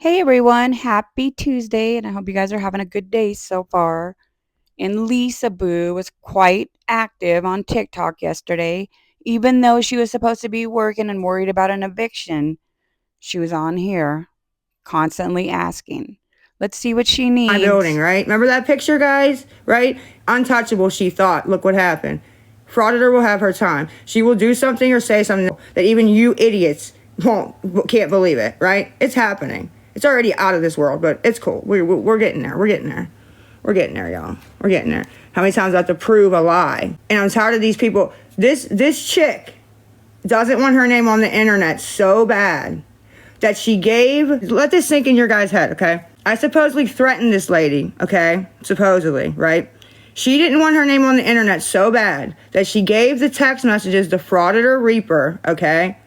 Hey everyone, happy Tuesday, and I hope you guys are having a good day so far. And Lisa Boo was quite active on TikTok yesterday, even though she was supposed to be working and worried about an eviction. She was on here, constantly asking. Let's see what she My building, needs. right? Remember that picture, guys? Right? Untouchable, she thought. Look what happened. Frauditor will have her time. She will do something or say something that even you idiots can't believe it, right? It's happening. It's already out of this world, but it's cool. We're getting there. We're getting there. We're getting there, y'all. We're getting there. How many times I have to prove a lie? And I'm tired of these people. This chick doesn't want her name on the internet so bad that she gave. Let this sink in your guys' head, okay? I supposedly threatened this lady, okay? Supposedly, right? She didn't want her name on the internet so bad that she gave the text messages to Frauditor Reaper, okay?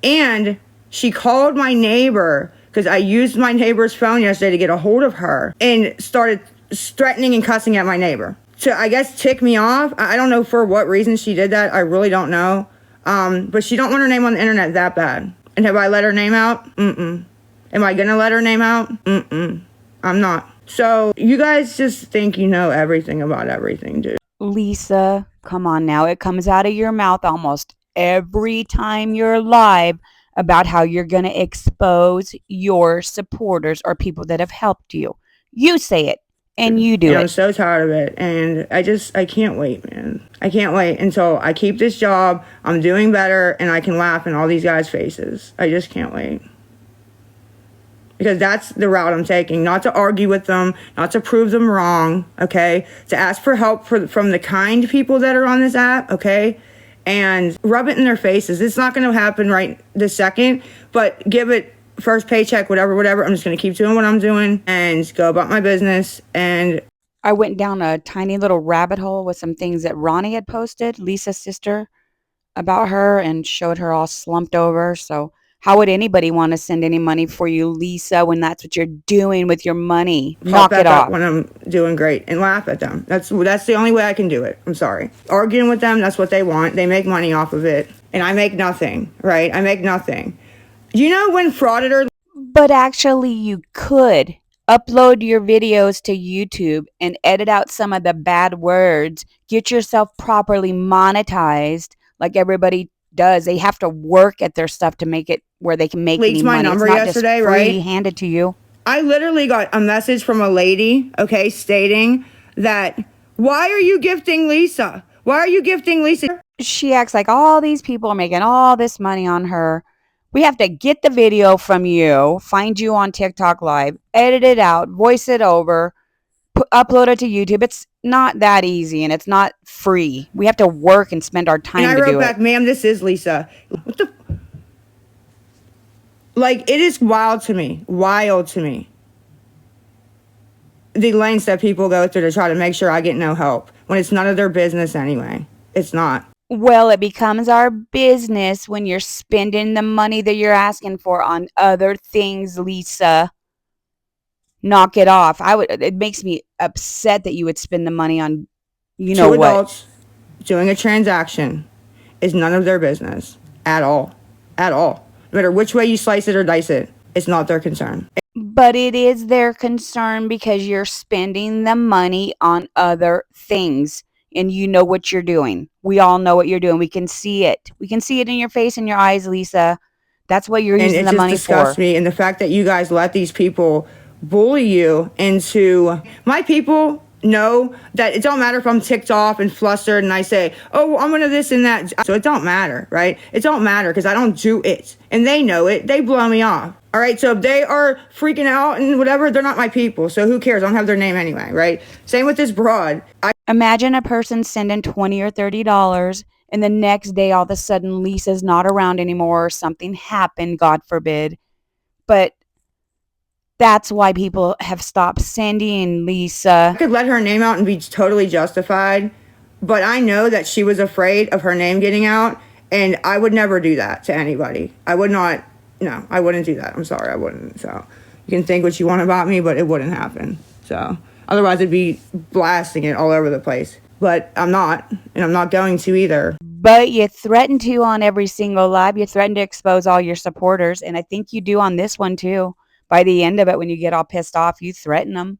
And she called my neighbor because I used my neighbor's phone yesterday to get a hold of her and started threatening and cussing at my neighbor. To, I guess, tick me off. I don't know for what reason she did that. I really don't know. But she don't want her name on the internet that bad. And have I let her name out? Mm-mm. Am I gonna let her name out? Mm-mm. I'm not. So you guys just think you know everything about everything, dude. Lisa, come on now. It comes out of your mouth almost every time you're live about how you're going to expose your supporters or people that have helped you. You say it and you do And I'm it. so tired of it. And I can't wait, man. I can't wait until I keep this job, I'm doing better, and I can laugh in all these guys' faces. I just can't wait. Because that's the route I'm taking. Not to argue with them, not to prove them wrong, okay? To ask for help from the kind people that are on this app, okay? And rub it in their faces. It's not going to happen right this second, but give it first paycheck, whatever. I'm just going to keep doing what I'm doing and go about my business. And I went down a tiny little rabbit hole with some things that Ronnie had posted, Lisa's sister, about her and showed her all slumped over. So, how would anybody want to send any money for you, Lisa, when that's what you're doing with your money? pop Knock it back up off. when I'm doing great and laugh at them. That's the only way I can do it. I'm sorry. Arguing with them, that's what they want. They make money off of it. And I make nothing, right? I make nothing. You know when Frauditor But actually, you could upload your videos to YouTube and edit out some of the bad words, get yourself properly monetized like everybody does. They have to work at their stuff to make it where they can make any leaked my money. It's number not just yesterday, free right? handed to you. I literally got a message from a lady, okay, stating that, why are you gifting Lisa? Why are you gifting Lisa? She acts like all these people are making all this money on her. We have to get the video from you, find you on TikTok Live, edit it out, voice it over, upload it to YouTube. It's not that easy and it's not free. We have to work and spend our And I time to wrote do it. back, ma'am, this is Lisa. What the? Like, it is wild to me. Wild to me. The lengths that people go through to try to make sure I get no help when it's none of their business anyway. It's not. Well, it becomes our business when you're spending the money that you're asking for on other things, Lisa. Knock it off. It makes me upset that you would spend the money on you know Two what. adults doing a transaction is none of their business at all. At all. No matter which way you slice it or dice it, it's not their concern. But it is their concern because you're spending the money on other things and you know what you're doing. We all know what you're doing. We can see it. We can see it in your face and your eyes, Lisa. That's what you're And using it the just money disgusts for. me. And the fact that you guys let these people bully you into my people know that it don't matter if I'm ticked off and flustered and I say, oh, I'm gonna this and that. So it don't matter, right? It don't matter because I don't do it. And they know it. They blow me off. All right, so if they are freaking out and whatever, they're not my people. So who cares? I don't have their name anyway, right? Same with this broad. Imagine a person sending $20 or $30 and the next day all of a sudden Lisa's not around anymore or something happened, God forbid. But that's why people have stopped sending, Lisa. Could let her name out and be totally justified, but I know that she was afraid of her name getting out, and I would never do that to anybody. I would not. No, I wouldn't do that. I'm sorry, I wouldn't. So you can think what you want about me, but it wouldn't happen. So otherwise, it'd be blasting it all over the place. But I'm not, and I'm not going to either. But you threaten to on every single live. You threaten to expose all your supporters, and I think you do on this one too. By the end of it, when you get all pissed off, you threaten them.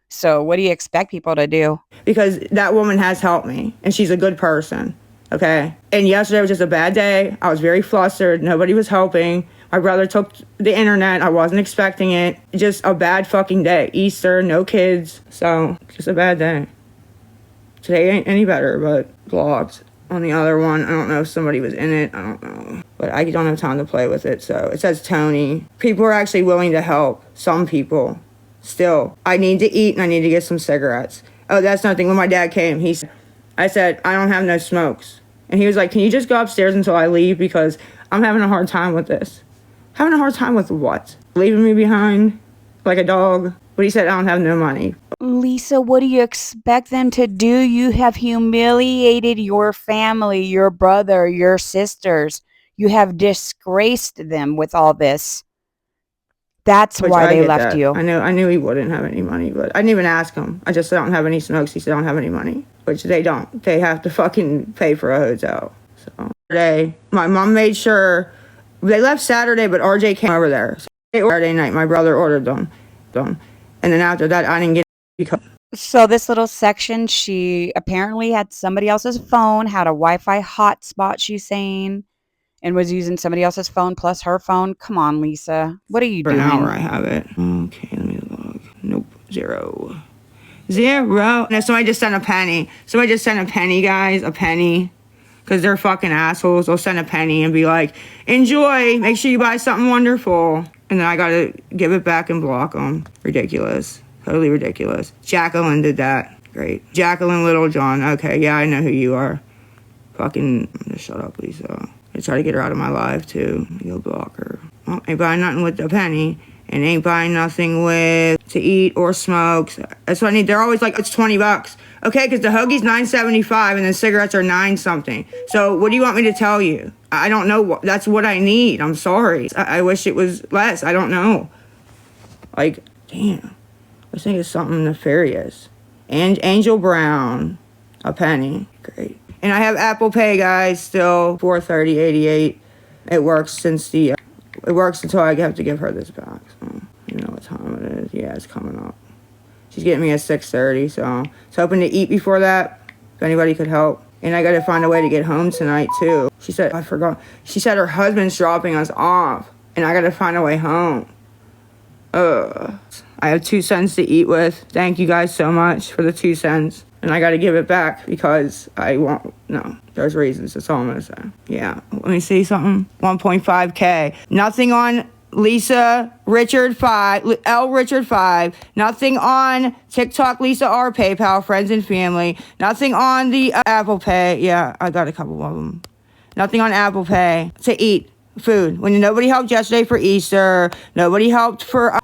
So what do you expect people to do? Because that woman has helped me, and she's a good person, okay? And yesterday was just a bad day. I was very flustered. Nobody was helping. My brother took the internet. I wasn't expecting it. Just a bad fucking day. Easter, no kids. So, just a bad day. Today ain't any better, but blocked. On the other one, I don't know if somebody was in it. I don't know. But I don't have time to play with it, so it says Tony. People are actually willing to help. Some people. Still, I need to eat and I need to get some cigarettes. Oh, that's nothing. When my dad came, I said, I don't have no smokes. And he was like, can you just go upstairs until I leave? Because I'm having a hard time with this. Having a hard time with what? Leaving me behind like a dog? But he said, I don't have no money. Lisa, what do you expect them to do? You have humiliated your family, your brother, your sisters. You have disgraced them with all this. That's Which why I they get left that. you. I knew he wouldn't have any money, but I didn't even ask him. I just said, I don't have any smokes. He said, I don't have any money. Which they don't. They have to fucking pay for a hotel. So today, my mom made sure they left Saturday, but RJ came over there. So Saturday night, my brother ordered them. And then after that, I didn't get because So this little section, she apparently had somebody else's phone, had a Wi-Fi hotspot, she's saying, and was using somebody else's phone plus her phone. Come on, Lisa. What are you for doing? an hour I have it. Okay, let me log. Nope, 0. No, somebody just sent a penny. Somebody just sent a penny, guys. A penny. Because they're fucking assholes. They'll send a penny and be like, enjoy. Make sure you buy something wonderful. And then I gotta give it back and block them. Ridiculous. Totally ridiculous. Jacqueline did that. Great. Jacqueline Littlejohn. Okay, yeah, I know who you are. Fucking, just shut up, Lisa. I try to get her out of my life, too. You'll block her. Well, ain't buying nothing with a penny. And ain't buying nothing with to eat or smoke. That's what I need. They're always like, it's $20. Okay, because the hoagie's $9.75 and the cigarettes are $9 something. So what do you want me to tell you? I don't know. That's what I need. I'm sorry. I wish it was less. I don't know. Like, damn. I think it's something nefarious. And Angel Brown, a penny. Great. And I have Apple Pay, guys, still $430.88. It works since the... It works until I have to give her this back. So, you know what time it is. Yeah, it's coming up. She's getting me at 6:30, so I was hoping to eat before that, if anybody could help. And I got to find a way to get home tonight, too. She said, I forgot. She said her husband's dropping us off, and I got to find a way home. I have 2 cents to eat with. Thank you guys so much for the 2 cents. And I got to give it back because I won't. No, there's reasons. That's all I'm going to say. Yeah. Let me see something. 1.5K. Nothing on Lisa Richard 5. L Richard 5. Nothing on TikTok Lisa R. PayPal, friends and family. Nothing on the Apple Pay. Yeah, I got a couple of them. Nothing on Apple Pay to eat food. When nobody helped yesterday for Easter. Nobody helped for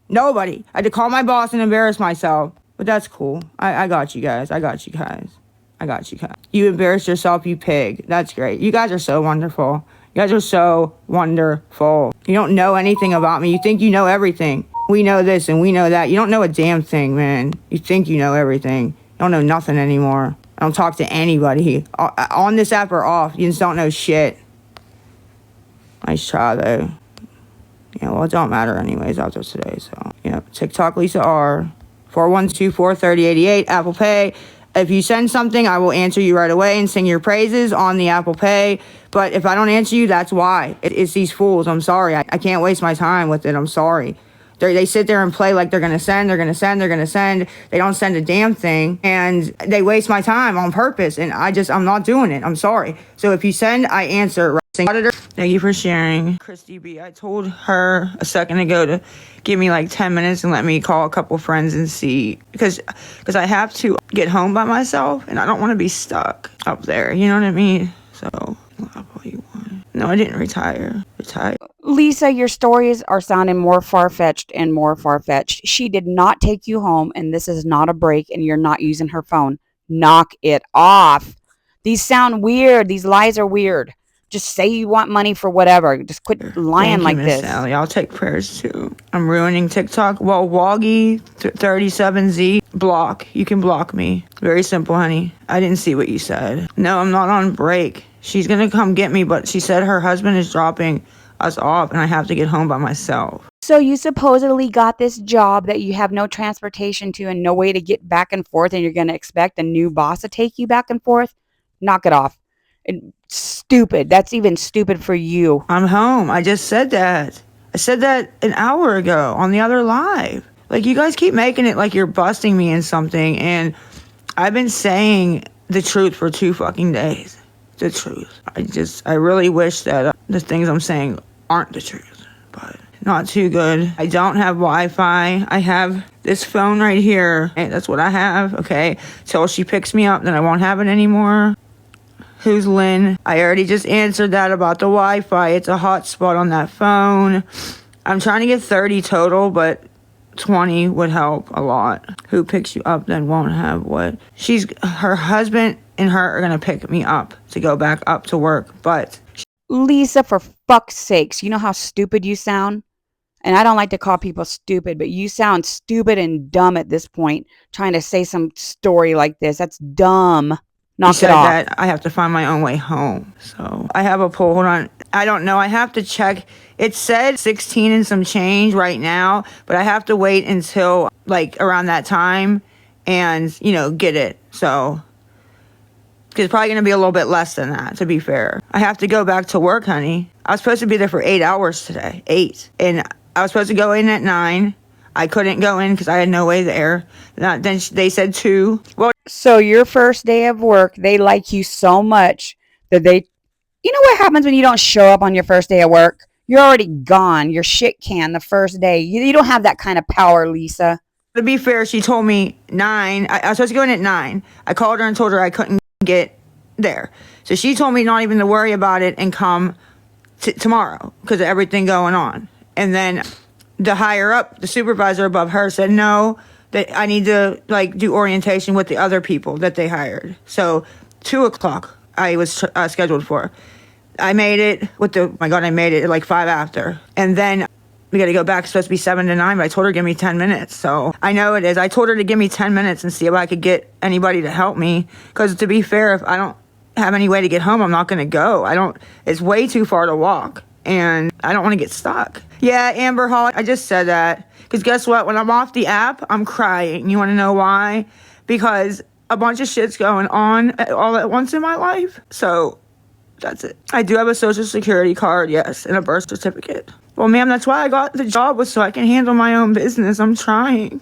nobody. I had to call my boss and embarrass myself. But that's cool. I got you guys. I got you guys. You embarrassed yourself, you pig. That's great. You guys are so wonderful. You guys are so wonderful. You don't know anything about me. You think you know everything. We know this and we know that. You don't know a damn thing, man. You think you know everything. You don't know nothing anymore. I don't talk to anybody. On this app or off, you just don't know shit. Nice try, though. Yeah, well, it don't matter anyways after today, so. Yeah, TikTok Lisa R. 412-430-88, Apple Pay. If you send something, I will answer you right away and sing your praises on the Apple Pay. But if I don't answer you, that's why. It's these fools. I'm sorry. I can't waste my time with it. I'm sorry. They sit there and play like they're going to send. They don't send a damn thing. And they waste my time on purpose. And I'm not doing it. I'm sorry. So if you send, I answer. Thank you for sharing. Christy B, I told her a second ago to give me like 10 minutes and let me call a couple friends and see. Because I have to get home by myself. And I don't want to be stuck up there. You know what I mean? So, what you want? No, I didn't retire. Lisa, your stories are sounding more far-fetched and more far-fetched. She did not take you home, and this is not a break, and you're not using her phone. Knock it off. These sound weird. These lies are weird. Just say you want money for whatever. Just quit lying like this. Sally. I'll take prayers, too. I'm ruining TikTok. Well, Woggy37Z, block. You can block me. Very simple, honey. I didn't see what you said. No, I'm not on break. She's going to come get me, but she said her husband is dropping us off, and I have to get home by myself. So you supposedly got this job that you have no transportation to and no way to get back and forth, and you're going to expect a new boss to take you back and forth? Knock it off. Stupid. That's even stupid for you. I'm home. I just said that. I said that an hour ago on the other live. Like, you guys keep making it like you're busting me in something, and I've been saying the truth for 2 fucking days. The truth. I really wish that the things I'm saying aren't the truth, but not too good. I don't have Wi-Fi. I have this phone right here. And that's what I have, okay? Till she picks me up, then I won't have it anymore. Who's Lynn? I already just answered that about the Wi-Fi. It's a hotspot on that phone. I'm trying to get 30 total, but 20 would help a lot. Who picks you up then won't have what? Her husband and her are gonna pick me up to go back up to work, but Lisa, for fuck's sakes, you know how stupid you sound? And I don't like to call people stupid, but you sound stupid and dumb at this point, trying to say some story like this. That's dumb. Knock it off. That I have to find my own way home. So I have a poll. Hold on. I don't know. I have to check. It said 16 and some change right now, but I have to wait until like around that time and, get it. So it's probably going to be a little bit less than that, to be fair. I have to go back to work, honey. I was supposed to be there for 8 hours today. 8. And I was supposed to go in at 9. I couldn't go in because I had no way there. Then they said 2. Well, so your first day of work, they like you so much that you know what happens when you don't show up on your first day of work? You're already gone. You're shit can the first day. You don't have that kind of power, Lisa. To be fair, she told me 9. I was supposed to go in at 9. I called her and told her I couldn't get there. So she told me not even to worry about it and come tomorrow because of everything going on. And then the higher up, the supervisor above her said no, that I need to do orientation with the other people that they hired. So 2:00 I was scheduled for. I made it I made it at 5 after. And then we got to go back. It's supposed to be 7 to 9, but I told her to give me 10 minutes. So I know it is. I told her to give me 10 minutes and see if I could get anybody to help me. Because to be fair, if I don't have any way to get home, I'm not going to go. It's way too far to walk. And I don't want to get stuck. Yeah, Amber Hall, I just said that. Because guess what? When I'm off the app, I'm crying. You want to know why? Because a bunch of shit's going on all at once in my life. So that's it. I do have a social security card, yes, and a birth certificate. Well, ma'am, that's why I got the job, was so I can handle my own business. I'm trying.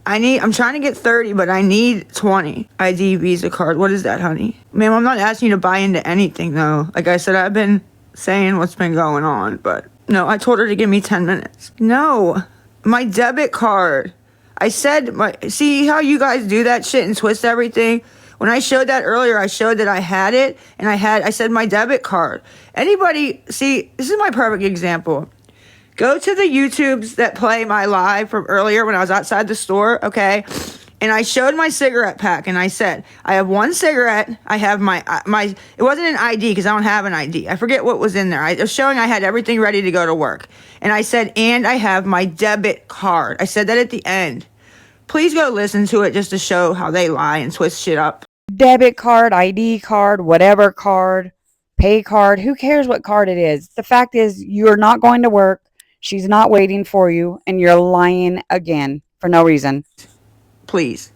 I'm trying to get 30, but I need 20. ID, Visa card. What is that, honey? Ma'am, I'm not asking you to buy into anything, though. Like I said, I've been saying what's been going on, but no, I told her to give me 10 minutes. No, my debit card. I said, see how you guys do that shit and twist everything? When I showed that earlier, I showed that I had it, and I said my debit card. Anybody, see, this is my perfect example. Go to the YouTubes that play my live from earlier when I was outside the store, okay? And I showed my cigarette pack, and I said, I have 1 cigarette. I have my it wasn't an ID because I don't have an ID. I forget what was in there. I was showing I had everything ready to go to work. And I said, and I have my debit card. I said that at the end. Please go listen to it just to show how they lie and twist shit up. Debit card, ID card, whatever card, pay card, who cares what card it is? The fact is, you're not going to work. She's not waiting for you, and you're lying again for no reason. Please.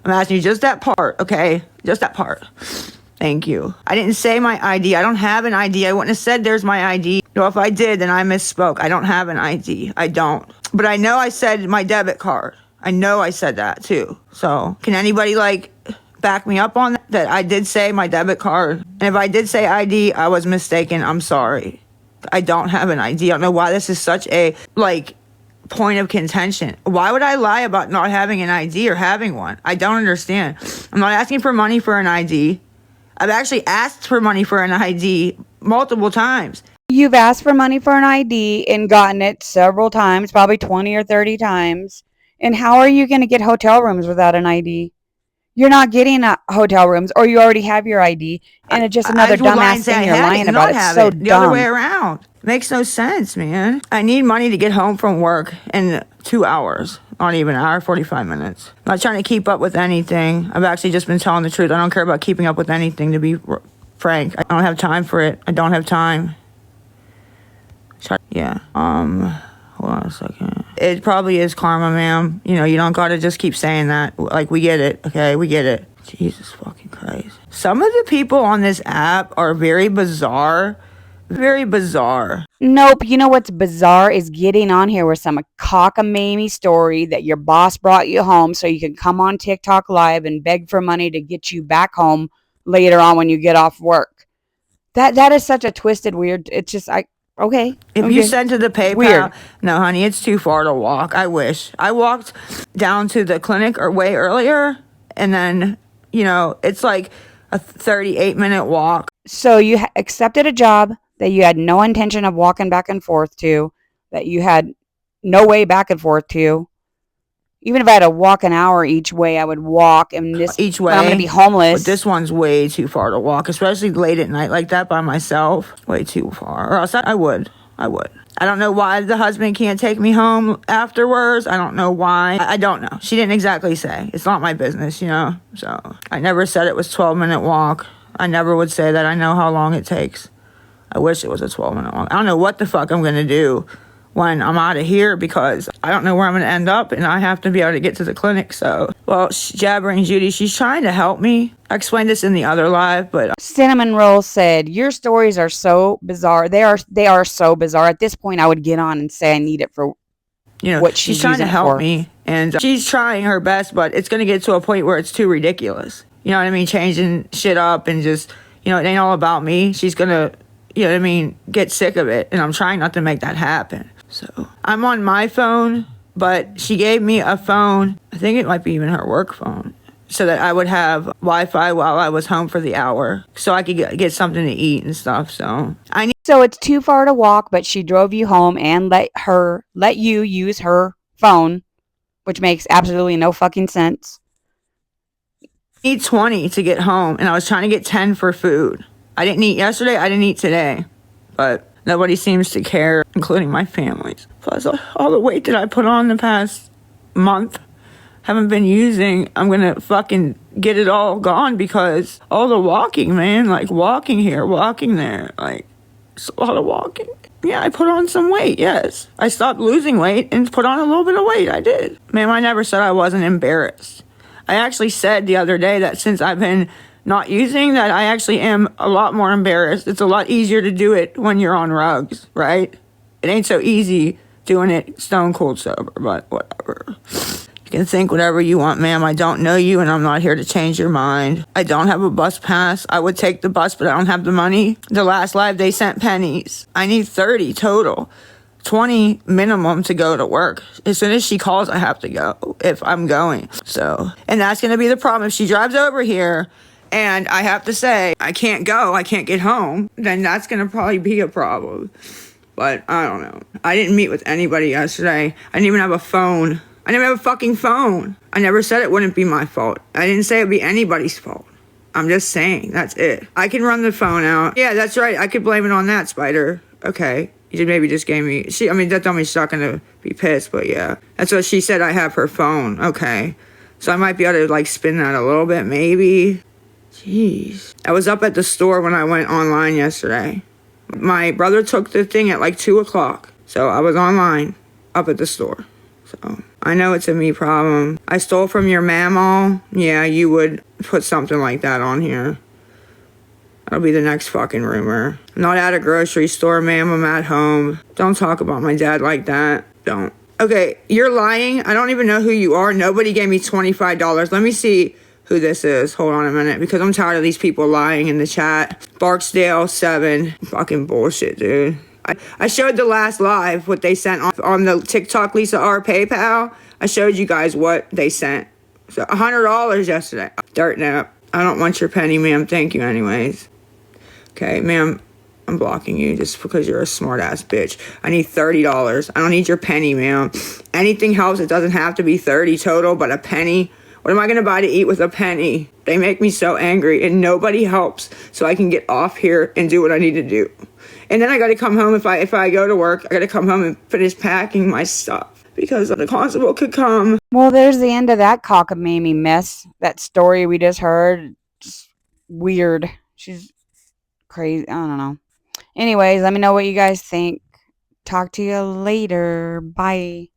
I'm asking you just that part, okay? Just that part. Thank you. I didn't say my ID. I don't have an ID. I wouldn't have said there's my ID. No, if I did, then I misspoke. I don't have an ID. I don't. But I know I said my debit card. I know I said that too. So can anybody back me up on that I did say my debit card? And if I did say ID, I was mistaken. I'm sorry. I don't have an ID. I don't know why this is such a point of contention. Why would I lie about not having an ID or having one? I don't understand. I'm not asking for money for an ID. I've actually asked for money for an ID multiple times. You've asked for money for an ID and gotten it several times, probably 20 or 30 times. And how are you going to get hotel rooms without an ID? You're not getting hotel rooms, or you already have your ID, and it's just another dumbass thing you're lying about. It's so dumb. The other way around. Makes no sense, man. I need money to get home from work in 2 hours. Not even an hour, 45 minutes. I'm not trying to keep up with anything. I've actually just been telling the truth. I don't care about keeping up with anything, to be frank. I don't have time for it. I don't have time. Yeah. Hold on a second. It probably is karma, ma'am. You know, you don't gotta just keep saying that. Like, we get it, okay? We get it. Jesus fucking Christ. Some of the people on this app are very bizarre. Very bizarre. Nope. You know what's bizarre is getting on here with some cockamamie story that your boss brought you home so you can come on TikTok live and beg for money to get you back home later on when you get off work. That is such a twisted, weird. It's just okay. If okay. you send to the PayPal, Weird. No, honey, it's too far to walk. I wish. I walked down to the clinic or way earlier, and then, you know, it's like a 38-minute walk. So you accepted a job that you had no intention of walking back and forth to, that you had no way back and forth to. Even if I had to walk an hour each way, I would walk. And Each way. I'm going to be homeless. But this one's way too far to walk, especially late at night like that by myself. Way too far. Or else I would. I don't know why the husband can't take me home afterwards. I don't know why. I don't know. She didn't exactly say. It's not my business, you know? So I never said it was 12-minute walk. I never would say that I know how long it takes. I wish it was a 12-minute walk. I don't know what the fuck I'm going to do when I'm out of here because I don't know where I'm going to end up and I have to be able to get to the clinic. So, well, Jabbering Judy, she's trying to help me. I explained this in the other live, but Cinnamon Roll said, your stories are so bizarre. They are so bizarre. At this point, I would get on and say I need it for, you know, what she's trying to help me. And she's trying her best, but it's going to get to a point where it's too ridiculous. You know what I mean? Changing shit up and just, you know, it ain't all about me. She's going to, you know what I mean, get sick of it. And I'm trying not to make that happen. So I'm on my phone, but she gave me a phone. I think it might be even her work phone, so that I would have Wi-Fi while I was home for the hour, so I could get something to eat and stuff. So it's too far to walk, but she drove you home and let you use her phone, which makes absolutely no fucking sense. I need 20 to get home, and I was trying to get 10 for food. I didn't eat yesterday. I didn't eat today, but nobody seems to care, including my family. Plus, all the weight that I put on the past month, haven't been using, I'm gonna fucking get it all gone because all the walking, man, like walking here, walking there, like, it's a lot of walking. Yeah, I put on some weight, yes. I stopped losing weight and put on a little bit of weight, I did. Ma'am, I never said I wasn't embarrassed. I actually said the other day that since I've been not using, that I actually am a lot more embarrassed. It's a lot easier to do it when you're on rugs, right? It ain't so easy doing it stone cold sober, but whatever. You can think whatever you want, ma'am. I don't know you and I'm not here to change your mind. I don't have a bus pass. I would take the bus, but I don't have the money. The last live, they sent pennies. I need 30 total. 20 minimum to go to work. As soon as she calls, I have to go if I'm going. So, and that's going to be the problem. If she drives over here and I have to say, I can't go, I can't get home, then that's going to probably be a problem. But I don't know. I didn't meet with anybody yesterday. I didn't even have a phone. I didn't have a fucking phone. I never said it wouldn't be my fault. I didn't say it'd be anybody's fault. I'm just saying, that's it. I can run the phone out. Yeah, that's right. I could blame it on that, Spider. Okay. You maybe just gave me... that told me she's not going to be pissed, but yeah. That's what she said. I have her phone. Okay. So I might be able to, like, spin that a little bit, maybe. Jeez. I was up at the store when I went online yesterday. My brother took the thing at, like, 2 o'clock. So I was online up at the store. So I know it's a me problem. I stole from your mammal. Yeah, you would put something like that on here. That'll be the next fucking rumor. I'm not at a grocery store, ma'am. I'm at home. Don't talk about my dad like that. Don't. Okay, you're lying. I don't even know who you are. Nobody gave me $25. Let me see who this is. Hold on a minute, because I'm tired of these people lying in the chat. Barksdale 7. Fucking bullshit, dude. I showed the last live what they sent on the TikTok Lisa R PayPal. I showed you guys what they sent. So $100 yesterday. Dirt nap. I don't want your penny, ma'am. Thank you anyways. Okay, ma'am, I'm blocking you just because you're a smart-ass bitch. I need $30. I don't need your penny, ma'am. Anything helps. It doesn't have to be 30 total, but a penny. What am I going to buy to eat with a penny? They make me so angry, and nobody helps, so I can get off here and do what I need to do. And then I got to come home. If I go to work, I got to come home and finish packing my stuff because the constable could come. Well, there's the end of that cockamamie mess. That story we just heard. Just weird. She's crazy. I don't know. Anyways, let me know what you guys think. Talk to you later. Bye.